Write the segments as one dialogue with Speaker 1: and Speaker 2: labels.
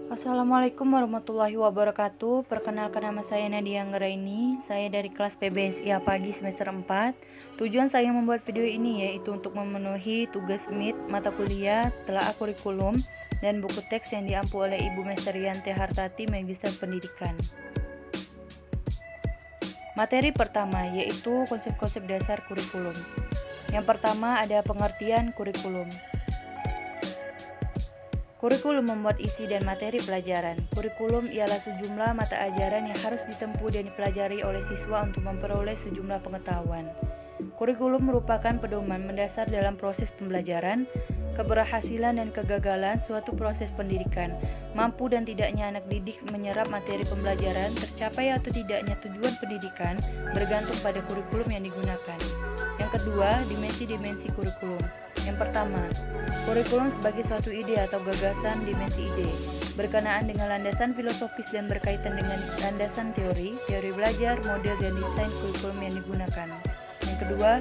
Speaker 1: Assalamualaikum warahmatullahi wabarakatuh. Perkenalkan, nama saya Nadia Anggraini. Saya dari kelas PBSI Pagi semester 4. Tujuan saya membuat video ini yaitu untuk memenuhi tugas MIT, mata kuliah, telaah kurikulum, dan buku teks yang diampu oleh Ibu Mesterianti Hartati, Magister Pendidikan. Materi pertama yaitu konsep-konsep dasar kurikulum. Yang pertama ada pengertian kurikulum. Kurikulum membuat isi dan materi pelajaran. Kurikulum ialah sejumlah mata ajaran yang harus ditempuh dan dipelajari oleh siswa untuk memperoleh sejumlah pengetahuan. Kurikulum merupakan pedoman mendasar dalam proses pembelajaran, keberhasilan dan kegagalan suatu proses pendidikan. Mampu dan tidaknya anak didik menyerap materi pembelajaran, tercapai atau tidaknya tujuan pendidikan bergantung pada kurikulum yang digunakan. Yang kedua, dimensi-dimensi kurikulum. Yang pertama, kurikulum sebagai suatu ide atau gagasan dimensi ide, berkenaan dengan landasan filosofis dan berkaitan dengan landasan teori belajar, model, dan desain kurikulum yang digunakan. Yang kedua,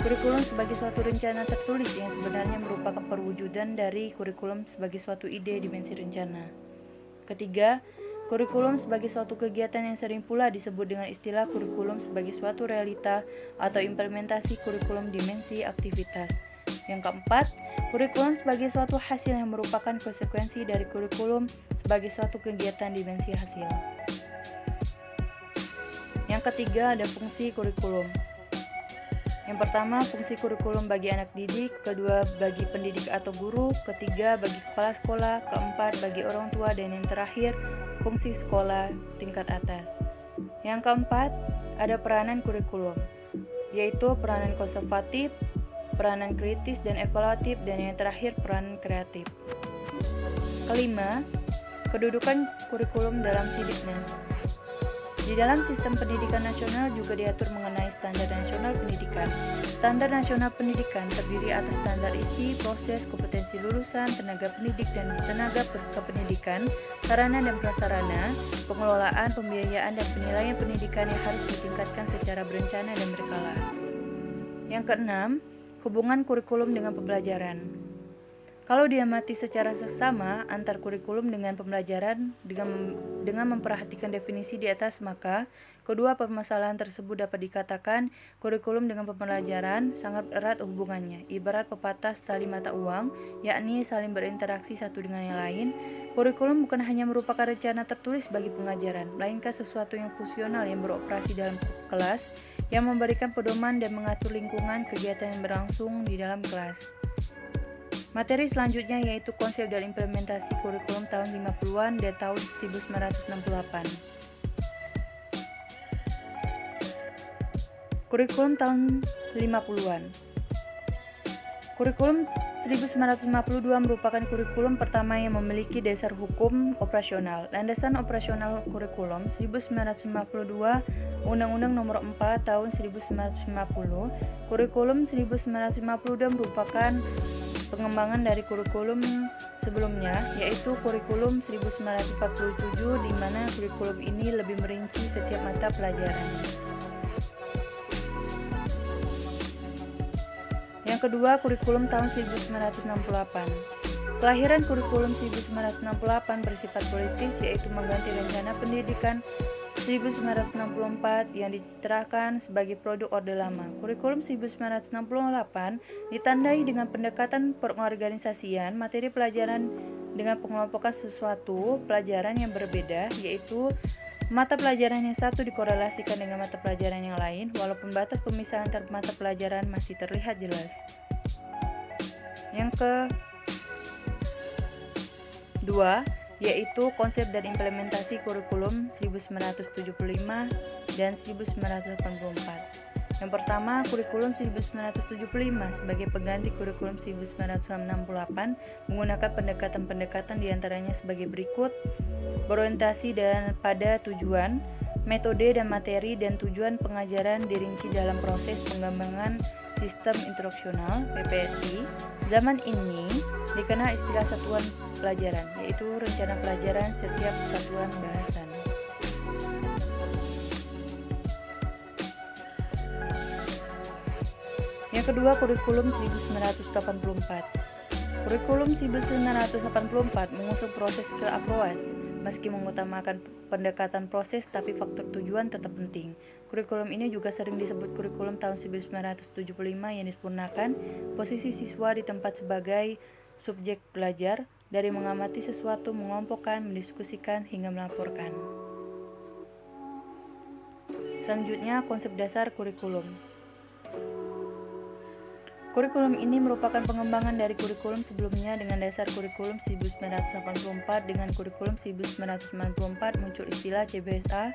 Speaker 1: kurikulum sebagai suatu rencana tertulis yang sebenarnya merupakan perwujudan dari kurikulum sebagai suatu ide dimensi rencana. Ketiga, kurikulum sebagai suatu kegiatan yang sering pula disebut dengan istilah kurikulum sebagai suatu realita atau implementasi kurikulum dimensi aktivitas. Yang keempat, kurikulum sebagai suatu hasil yang merupakan konsekuensi dari kurikulum sebagai suatu kegiatan dimensi hasil. Yang ketiga, ada fungsi kurikulum. Yang pertama, fungsi kurikulum bagi anak didik, kedua bagi pendidik atau guru, ketiga bagi kepala sekolah, keempat bagi orang tua, dan yang terakhir fungsi sekolah tingkat atas. Yang keempat, ada peranan kurikulum, yaitu peranan konservatif, peranan kritis dan evaluatif, dan yang terakhir peranan kreatif. Kelima, kedudukan kurikulum dalam Sidiknas. Di dalam sistem pendidikan nasional juga diatur mengenai standar nasional pendidikan. Standar nasional pendidikan terdiri atas standar isi, proses, kompetensi lulusan, tenaga pendidik dan tenaga kependidikan, sarana dan prasarana, pengelolaan, pembiayaan, dan penilaian pendidikan yang harus ditingkatkan secara berencana dan berkala. Yang keenam, hubungan kurikulum dengan pembelajaran. Kalau diamati secara seksama antar kurikulum dengan pembelajaran dengan memperhatikan definisi di atas, maka kedua permasalahan tersebut dapat dikatakan kurikulum dengan pembelajaran sangat erat hubungannya, ibarat pepatah tali mata uang, yakni saling berinteraksi satu dengan yang lain. Kurikulum bukan hanya merupakan rencana tertulis bagi pengajaran, melainkan sesuatu yang fungsional yang beroperasi dalam kelas, yang memberikan pedoman dan mengatur lingkungan kegiatan yang berlangsung di dalam kelas. Materi selanjutnya yaitu konsep dan implementasi kurikulum tahun 50-an dan tahun 1968. Kurikulum tahun 50-an. Kurikulum 1952 merupakan kurikulum pertama yang memiliki dasar hukum operasional. Landasan operasional kurikulum 1952 Undang-Undang Nomor 4 Tahun 1950. Kurikulum 1952 merupakan pengembangan dari kurikulum sebelumnya, yaitu kurikulum 1947, di mana kurikulum ini lebih merinci setiap mata pelajaran. Yang kedua, kurikulum tahun 1968. Kelahiran kurikulum 1968 bersifat politis, yaitu mengganti rencana pendidikan 1964 yang diceritakan sebagai produk Orde Lama. Kurikulum 1968 ditandai dengan pendekatan pengorganisasian materi pelajaran dengan pengelompokan sesuatu pelajaran yang berbeda, yaitu mata pelajaran yang satu dikorelasikan dengan mata pelajaran yang lain, walaupun batas pemisahan antar mata pelajaran masih terlihat jelas. Yang kedua, yaitu konsep dan implementasi kurikulum 1975 dan 1984. Yang pertama, kurikulum 1975 sebagai pengganti kurikulum 1968 menggunakan pendekatan-pendekatan diantaranya sebagai berikut: berorientasi dan pada tujuan, metode dan materi dan tujuan pengajaran dirinci dalam proses pengembangan sistem instruksional PPSI. Zaman ini dikenal istilah satuan pelajaran, yaitu rencana pelajaran setiap satuan bahasan. Yang kedua, kurikulum 1984. Kurikulum 1984 mengusung proses ke approach. Meski mengutamakan pendekatan proses, tapi faktor tujuan tetap penting. Kurikulum ini juga sering disebut kurikulum tahun 1975 yang disempurnakan posisi siswa di tempat sebagai subjek belajar, dari mengamati sesuatu, mengelompokkan, mendiskusikan, hingga melaporkan. Selanjutnya, konsep dasar kurikulum. Kurikulum ini merupakan pengembangan dari kurikulum sebelumnya dengan dasar kurikulum 1984. Dengan kurikulum 1994 muncul istilah CBSA,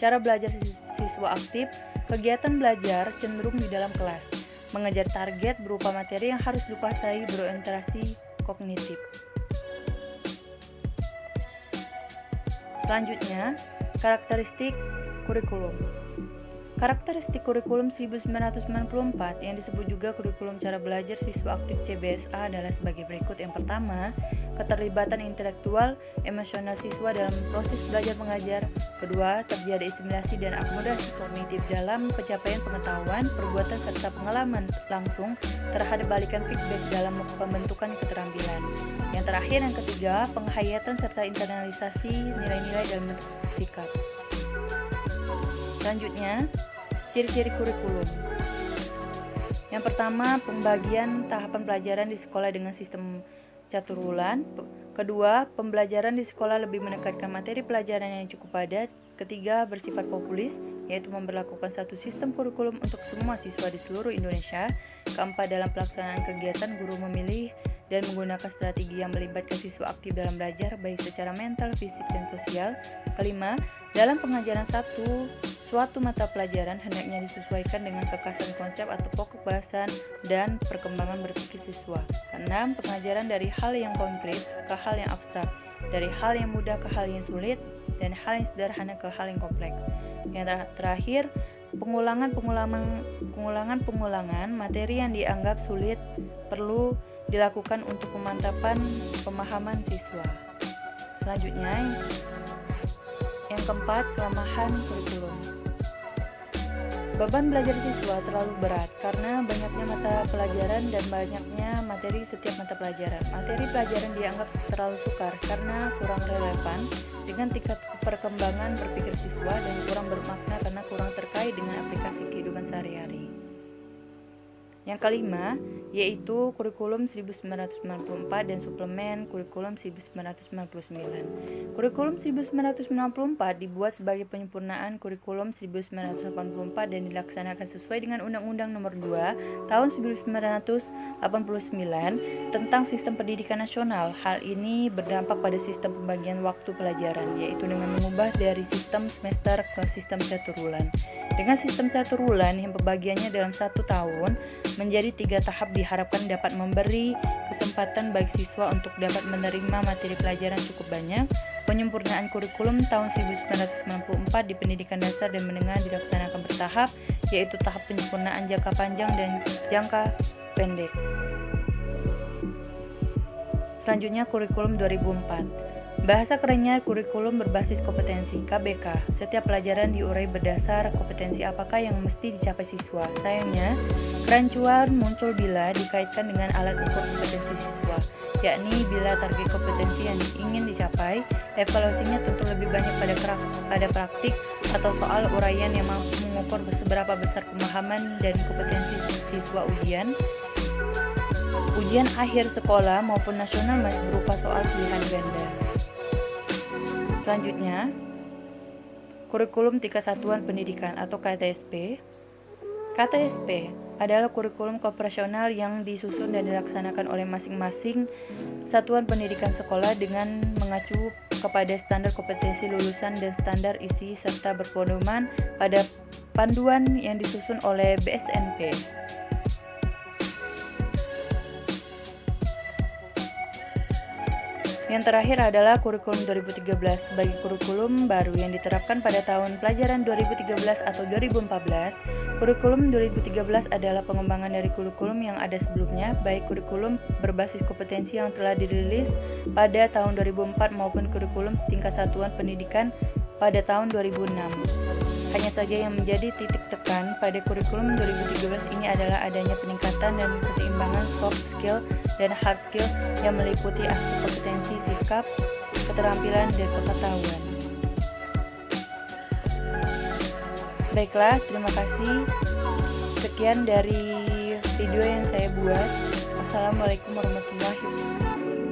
Speaker 1: cara belajar siswa aktif, kegiatan belajar cenderung di dalam kelas, mengejar target berupa materi yang harus dikuasai, berorientasi kognitif. Selanjutnya, karakteristik kurikulum. Karakteristik kurikulum 1994 yang disebut juga kurikulum cara belajar siswa aktif CBSA adalah sebagai berikut. Yang pertama, keterlibatan intelektual, emosional siswa dalam proses belajar mengajar. Kedua, terjadi asimilasi dan akomodasi kognitif dalam pencapaian pengetahuan, perbuatan serta pengalaman langsung terhadap balikan feedback dalam pembentukan keterampilan. Yang terakhir, yang ketiga, penghayatan serta internalisasi nilai-nilai dalam bentuk sikap. Selanjutnya, ciri-ciri kurikulum. Yang pertama, pembagian tahapan pelajaran di sekolah dengan sistem catur bulan. Kedua, pembelajaran di sekolah lebih menekankan materi pelajaran yang cukup padat. Ketiga, bersifat populis, yaitu memberlakukan satu sistem kurikulum untuk semua siswa di seluruh Indonesia. Keempat, dalam pelaksanaan kegiatan, guru memilih dan menggunakan strategi yang melibatkan siswa aktif dalam belajar, baik secara mental, fisik, dan sosial. Kelima, dalam pengajaran suatu mata pelajaran hendaknya disesuaikan dengan kekhasan konsep atau pokok bahasan dan perkembangan berpikir siswa. Keenam, pengajaran dari hal yang konkret ke hal yang abstrak, dari hal yang mudah ke hal yang sulit, dan hal yang sederhana ke hal yang kompleks. Yang terakhir, pengulangan materi yang dianggap sulit perlu dilakukan untuk pemantapan pemahaman siswa. Selanjutnya, yang keempat, kelemahan kurikulum. Beban belajar siswa terlalu berat karena banyaknya mata pelajaran dan banyaknya materi setiap mata pelajaran. Materi pelajaran dianggap terlalu sukar karena kurang relevan dengan tingkat perkembangan berpikir siswa dan kurang bermakna karena kurang terkait dengan aplikasi kehidupan sehari-hari. Yang kelima, yaitu kurikulum 1994 dan suplemen kurikulum 1999. Kurikulum 1994 dibuat sebagai penyempurnaan kurikulum 1984 dan dilaksanakan sesuai dengan Undang-Undang Nomor 2 Tahun 1989 tentang Sistem Pendidikan Nasional. Hal ini berdampak pada sistem pembagian waktu pelajaran, yaitu dengan mengubah dari sistem semester ke sistem catur bulan. Dengan sistem catur bulan yang pembagiannya dalam 1 tahun menjadi 3 tahap diharapkan dapat memberi kesempatan bagi siswa untuk dapat menerima materi pelajaran cukup banyak. Penyempurnaan kurikulum tahun 1994 di pendidikan dasar dan menengah dilaksanakan bertahap, yaitu tahap penyempurnaan jangka panjang dan jangka pendek. Selanjutnya, kurikulum 2004. Bahasa kerennya kurikulum berbasis kompetensi (KBK). Setiap pelajaran diurai berdasar kompetensi apakah yang mesti dicapai siswa. Sayangnya, kerancuan muncul bila dikaitkan dengan alat ukur kompetensi siswa, yakni bila target kompetensi yang ingin dicapai, evaluasinya tentu lebih banyak pada praktik atau soal uraian yang mampu mengukur seberapa besar pemahaman dan kompetensi siswa ujian akhir sekolah maupun nasional masih berupa soal pilihan ganda. Selanjutnya, kurikulum tingkat satuan pendidikan atau KTSP. KTSP adalah kurikulum operasional yang disusun dan dilaksanakan oleh masing-masing satuan pendidikan sekolah dengan mengacu kepada standar kompetensi lulusan dan standar isi serta berpedoman pada panduan yang disusun oleh BSNP. Yang terakhir adalah kurikulum 2013 sebagai kurikulum baru yang diterapkan pada tahun pelajaran 2013 atau 2014. Kurikulum 2013 adalah pengembangan dari kurikulum yang ada sebelumnya, baik kurikulum berbasis kompetensi yang telah dirilis pada tahun 2004 maupun kurikulum tingkat satuan pendidikan pada tahun 2006. Hanya saja yang menjadi titik tekan pada kurikulum 2013 ini adalah adanya peningkatan dan keseimbangan soft skill dan hard skill yang meliputi aspek kompetensi, sikap, keterampilan, dan pengetahuan. Baiklah, terima kasih. Sekian dari video yang saya buat. Wassalamualaikum warahmatullahi wabarakatuh.